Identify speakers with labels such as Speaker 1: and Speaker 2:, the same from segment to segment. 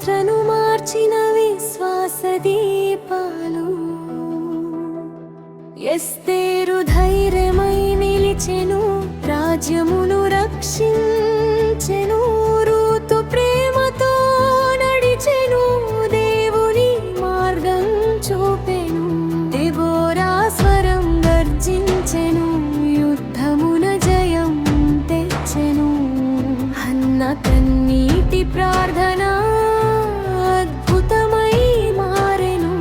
Speaker 1: చరిత్రను మార్చిన విశ్వాస దీపాలు. ఎస్తేరు ధైర్యమై నిలిచెను, రాజ్యమును రక్షించెను. రూతు ప్రేమతో నడిచెను, దేవుని మార్గం చూపెను. దెబోరా స్వరం గర్జించెను, యుద్ధమున జయం తెచ్చెను. హన్న కన్నీటి ప్రార్థన అద్భుతమై మారెను.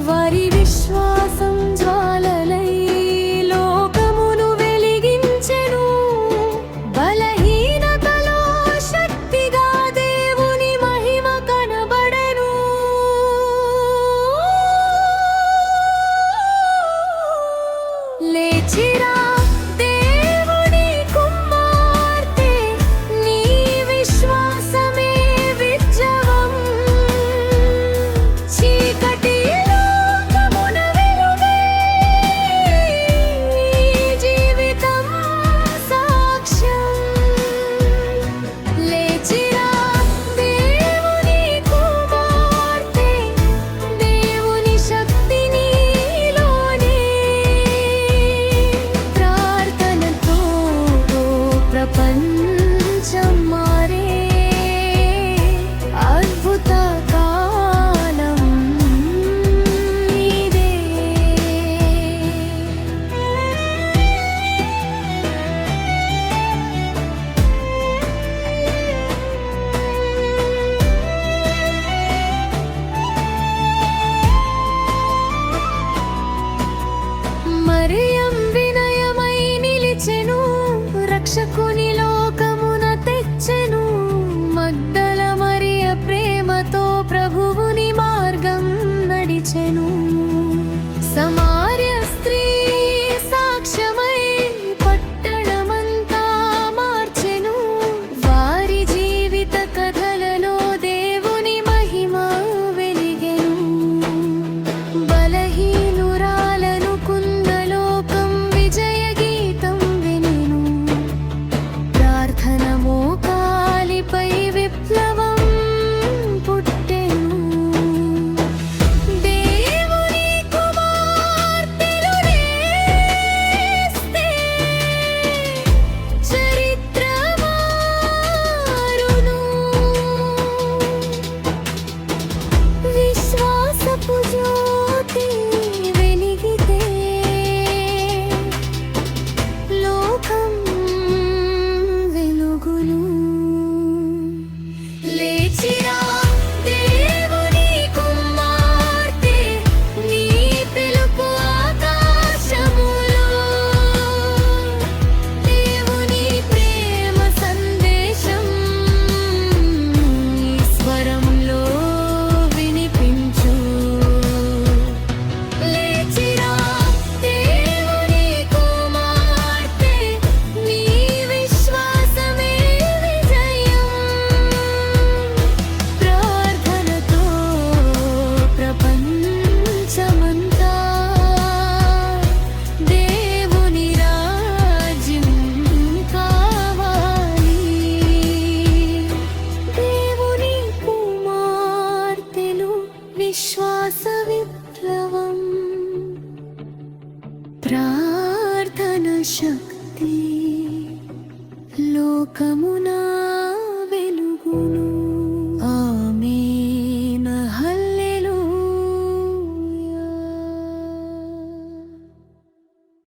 Speaker 1: వారి విశ్వాసం జ్వాలలై లోకమును వెలిగించెను. బలహీనతలో శక్తిగా దేవుని మహిమ కనబడెను. లేచిరా దేవుని కుమార్తె, నీ విశ్వాసమే విజయం. చీకటి లోకమున వెలుగే, నీ జీవితం సాక్ష్యం. లేచిరా దేవుని కుమార్తె, దేవుని శక్తి నీలోనే. ప్రార్థనతో ప్రపంచం మారే అద్భుత కాలం ఇదే. మరియం వినయమై నిలిచెను, రక్షకుని లోకమున తెచ్చెను. మగ్దల మరియ ప్రేమతో ప్రభువుని మార్గం నడిచెను. సమార్య స్త్రీ సాక్ష్యమై పట్టణమంతా మార్చెను. వారి జీవిత కథలలో దేవుని మహిమ వెలిగెను. బలహీనురాలను కుందలోకం విజయ గీతం వినెను. ప్రార్థన మోకాలిపై విప్లవం పుట్టెను. దేవుని కుమార్తెలు లేస్తే చరిత్ర మారును. విశ్వాసపు జ్యోతి వెలిగితే లోకం వెలుగును. లేచిరా దేవుని కుమార్తె, నీ పిలుపు ఆకాశములో. దేవుని ప్రేమ సందేశం ఈ స్వరంలో వినిపించు. లేచిరా దేవుని కుమార్తె, నీ విశ్వాసమే విజయం. ప్రార్థనతో ప్రపంచమంతా దేవుని రాజ్యం కావాలి. దేవుని కుమార్తెలు విశ్వాస విప్లవం. ప్రార్థన శక్తి లోకమున